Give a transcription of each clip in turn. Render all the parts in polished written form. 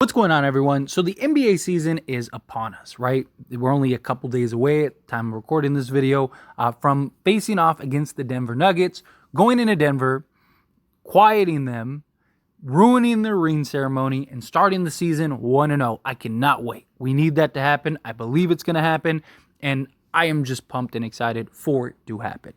What's going on, everyone? So the NBA season is upon us, right? We're only a couple days away at the time of recording this video from facing off against the Denver Nuggets, going into Denver, quieting them, ruining their ring ceremony, and starting the season 1-0. I cannot wait. We need that to happen. I believe it's going to happen, and I am just pumped and excited for it to happen.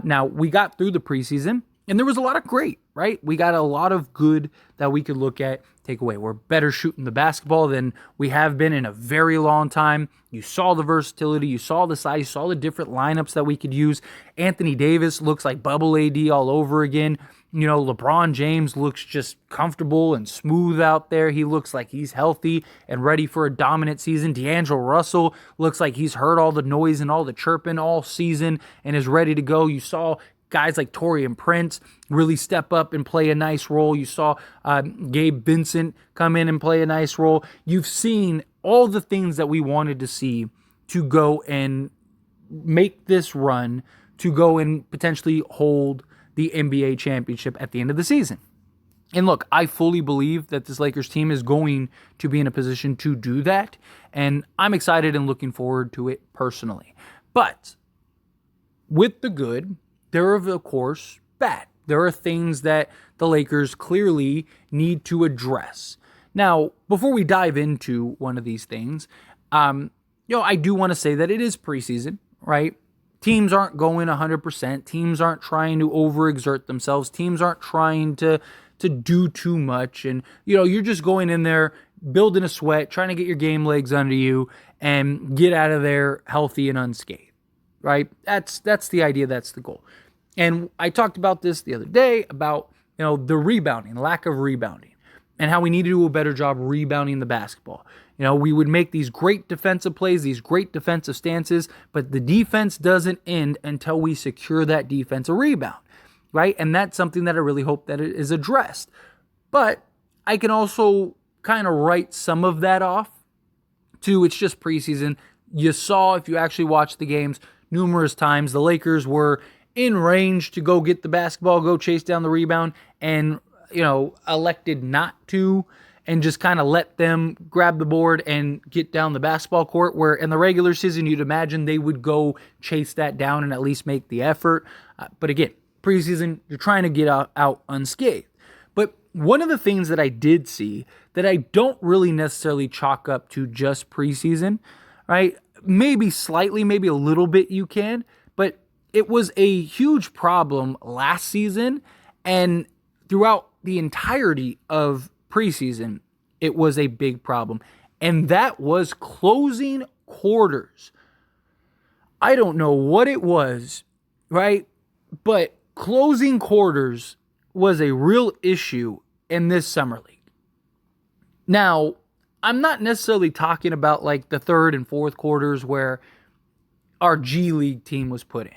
Now, we got through the preseason, and there was a lot of great, right? We got a lot of good that we could look at, take away. We're better shooting the basketball than we have been in a very long time. You saw the versatility, you saw the size, you saw the different lineups that we could use. Anthony Davis looks like Bubble AD all over again. You know, LeBron James looks just comfortable and smooth out there. He looks like he's healthy and ready for a dominant season. D'Angelo Russell looks like he's heard all the noise and all the chirping all season and is ready to go. You saw guys like Taurean Prince really step up and play a nice role. You saw Gabe Vincent come in and play a nice role. You've seen all the things that we wanted to see to go and make this run, to go and potentially hold the NBA championship at the end of the season. And look, I fully believe that this Lakers team is going to be in a position to do that, and I'm excited and looking forward to it personally. But with the good, there are, of course, bad. There are things that the Lakers clearly need to address. Now, before we dive into one of these things, I do want to say that it is preseason, right? Teams aren't going 100%. Teams aren't trying to overexert themselves. Teams aren't trying to do too much. And, you're just going in there, building a sweat, trying to get your game legs under you, and get out of there healthy and unscathed. Right? That's the idea. That's the goal. And I talked about this the other day about, the rebounding, lack of rebounding, and how we need to do a better job rebounding the basketball. We would make these great defensive plays, these great defensive stances, but the defense doesn't end until we secure that defensive rebound, right? And that's something that I really hope that it is addressed. But I can also kind of write some of that off to it's just preseason. You saw, if you actually watched the games, numerous times the Lakers were in range to go get the basketball, go chase down the rebound, and, elected not to, and just kind of let them grab the board and get down the basketball court, where in the regular season, you'd imagine they would go chase that down and at least make the effort. But again, preseason, you're trying to get out unscathed. But one of the things that I did see that I don't really necessarily chalk up to just preseason, right? Maybe slightly, maybe a little bit you can, but it was a huge problem last season, and throughout the entirety of preseason, it was a big problem, and that was closing quarters. I don't know what it was, right? But closing quarters was a real issue in this summer league. Now, I'm not necessarily talking about like the third and fourth quarters where our G League team was put in,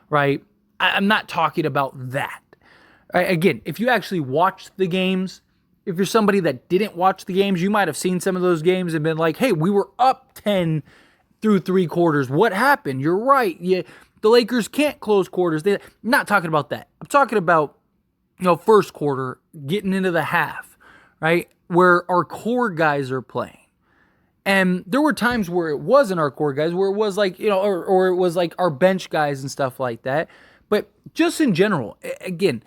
right? I'm not talking about that. Right? Again, if you actually watched the games, if you're somebody that didn't watch the games, you might have seen some of those games and been like, hey, we were up 10 through three quarters. What happened? You're right. The Lakers can't close quarters. I'm not talking about that. I'm talking about, first quarter, getting into the half, right? Where our core guys are playing. And there were times where it wasn't our core guys, where it was like, or it was like our bench guys and stuff like that. But just in general, again,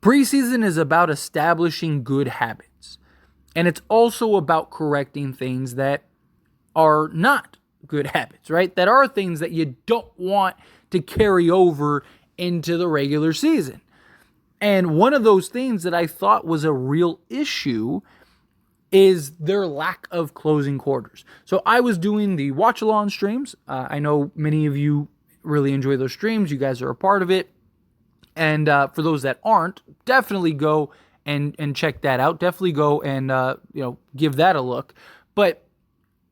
preseason is about establishing good habits. And it's also about correcting things that are not good habits, right? That are things that you don't want to carry over into the regular season. And one of those things that I thought was a real issue is their lack of closing quarters. So I was doing the watch-along streams. I know many of you really enjoy those streams. You guys are a part of it. And for those that aren't, definitely go and check that out. Definitely go and give that a look. But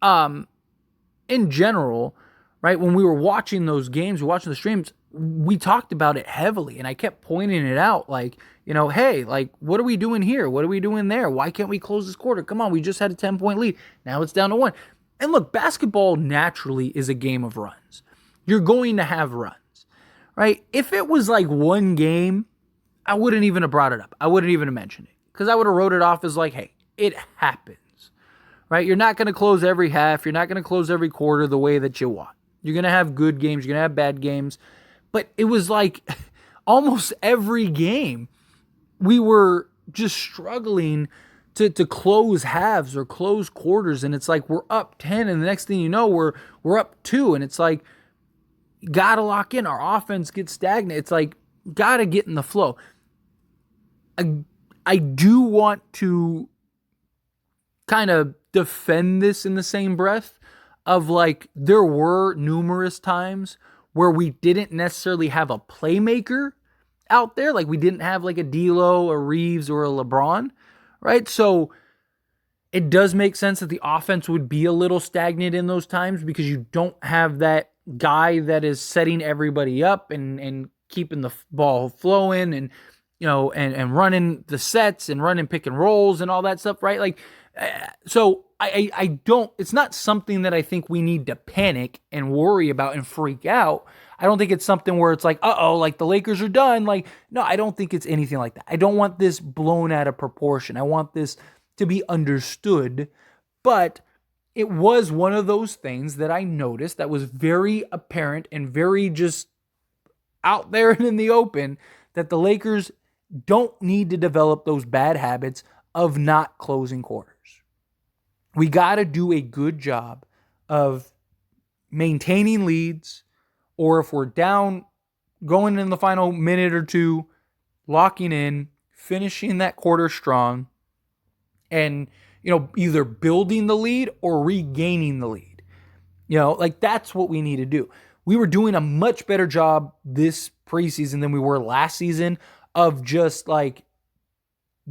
in general, right, when we were watching those games, watching the streams, we talked about it heavily, and I kept pointing it out, like, hey, like, what are we doing here? What are we doing there? Why can't we close this quarter? Come on, we just had a 10-point lead. Now it's down to 1. And look, basketball naturally is a game of runs. You're going to have runs, right? If it was like one game, I wouldn't even have brought it up. I wouldn't even have mentioned it, because I would have wrote it off as like, hey, It happens, right? You're not going to close every half. You're not going to close every quarter the way that you want. You're going to have good games. You're going to have bad games. But it was like almost every game we were just struggling to close halves or close quarters. And it's like we're up 10 and the next thing you know, we're up 2. And it's like, got to lock in. Our offense gets stagnant. It's like, got to get in the flow. I do want to kind of defend this in the same breath of like, there were numerous times where we didn't necessarily have a playmaker out there. Like we didn't have like a D'Lo, a Reeves, or a LeBron, right? So it does make sense that the offense would be a little stagnant in those times because you don't have that guy that is setting everybody up and keeping the ball flowing and, you know, and running the sets and running pick and rolls and all that stuff, right? Like, so I don't, it's not something that I think we need to panic and worry about and freak out. I don't think it's something where it's like, like the Lakers are done. Like, no, I don't think it's anything like that. I don't want this blown out of proportion. I want this to be understood, but it was one of those things that I noticed that was very apparent and very just out there and in the open that the Lakers don't need to develop those bad habits of not closing quarters. We got to do a good job of maintaining leads, or if we're down, going in the final minute or two, locking in, finishing that quarter strong, and, you know, either building the lead or regaining the lead. You know, like that's what we need to do. We were doing a much better job this preseason than we were last season of just like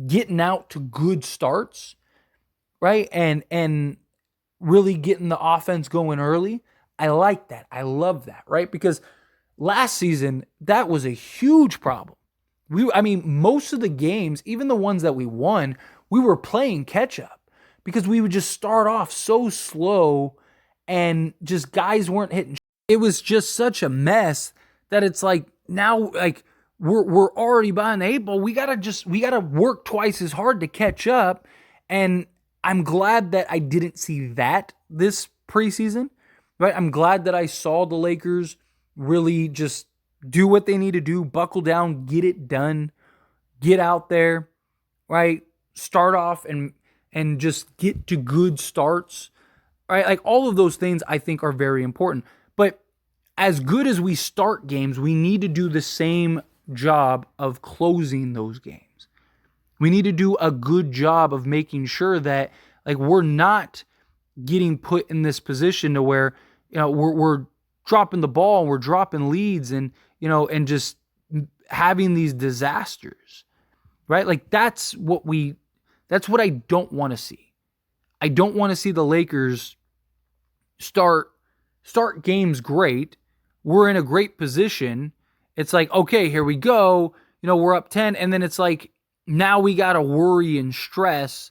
getting out to good starts, right? And really getting the offense going early. I like that. I love that, right? Because last season, that was a huge problem. Most of the games, even the ones that we won, we were playing catch up because we would just start off so slow and just guys weren't hitting. It was just such a mess that it's like now, like we're already behind the 8 ball. We gotta work twice as hard to catch up. And I'm glad that I didn't see that this preseason, right? I'm glad that I saw the Lakers really just do what they need to do, buckle down, get it done, get out there, right? Start off and just get to good starts, right? Like all of those things I think are very important. But as good as we start games, we need to do the same job of closing those games. We need to do a good job of making sure that like we're not getting put in this position to where, you know, we're dropping the ball and we're dropping leads and, you know, and just having these disasters, right? Like that's what I don't want to see. I don't want to see the Lakers start games great. We're in a great position. It's like, okay, here we go. You know, we're up 10. And then it's like, now we got to worry and stress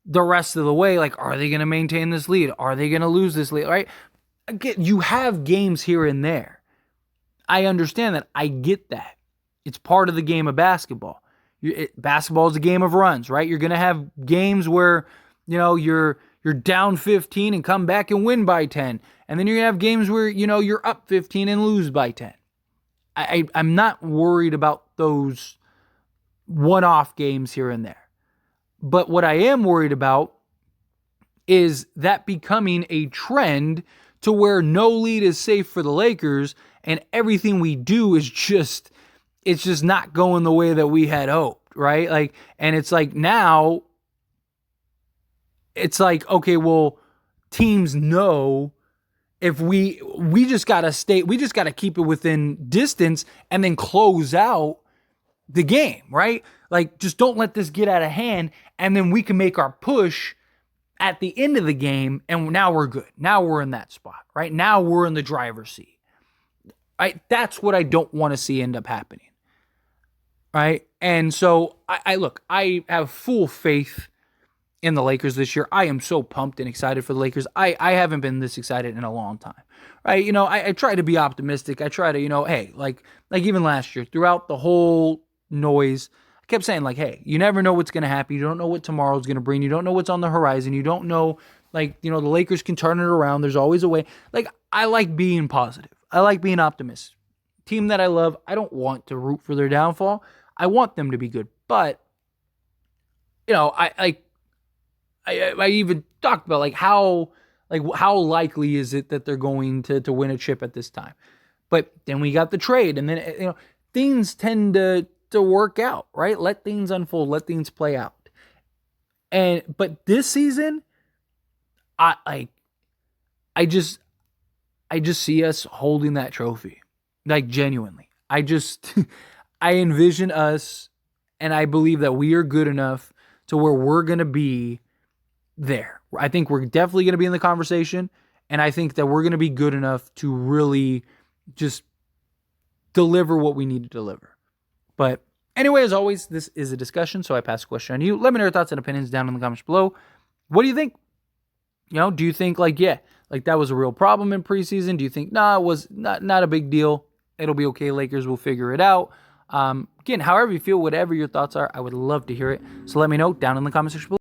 the rest of the way. Like, are they going to maintain this lead? Are they going to lose this lead? Right? Again, you have games here and there. I understand that. I get that. It's part of the game of basketball. Basketball is a game of runs, right? You're going to have games where, you know, you're down 15 and come back and win by 10. And then you're going to have games where, you know, you're up 15 and lose by 10. I'm not worried about those one-off games here and there. But what I am worried about is that becoming a trend to where no lead is safe for the Lakers and everything we do is just, it's just not going the way that we had hoped, right? Like, and it's like now, it's like, okay, well, teams know if we just got to keep it within distance and then close out the game, right? Like, just don't let this get out of hand, and then we can make our push at the end of the game, and now we're good. Now we're in that spot, right? Now we're in the driver's seat, right? That's what I don't want to see end up happening, right? And so, I have full faith in the Lakers this year. I am so pumped and excited for the Lakers. I haven't been this excited in a long time, right? You know, I try to be optimistic. I try to, you know, hey, like even last year, throughout the whole noise, kept saying, like, hey, you never know what's going to happen. You don't know what tomorrow's going to bring. You don't know what's on the horizon. You don't know, like, the Lakers can turn it around. There's always a way. Like, I like being positive. I like being optimistic. Team that I love, I don't want to root for their downfall. I want them to be good. But, I even talked about, like, how likely is it that they're going to win a chip at this time? But then we got the trade, and then, things tend to work out, right? Let things unfold, let things play out. But this season, I just see us holding that trophy, like, genuinely. I envision us, and I believe that we are good enough to where we're going to be there. I think we're definitely going to be in the conversation, and I think that we're going to be good enough to really just deliver what we need to deliver. But anyway, as always, this is a discussion, so I pass the question on to you. Let me know your thoughts and opinions down in the comments below. What do you think? Do you think, like, that was a real problem in preseason? Do you think, it was not a big deal? It'll be okay. Lakers will figure it out. Again, however you feel, whatever your thoughts are, I would love to hear it. So let me know down in the comment section below.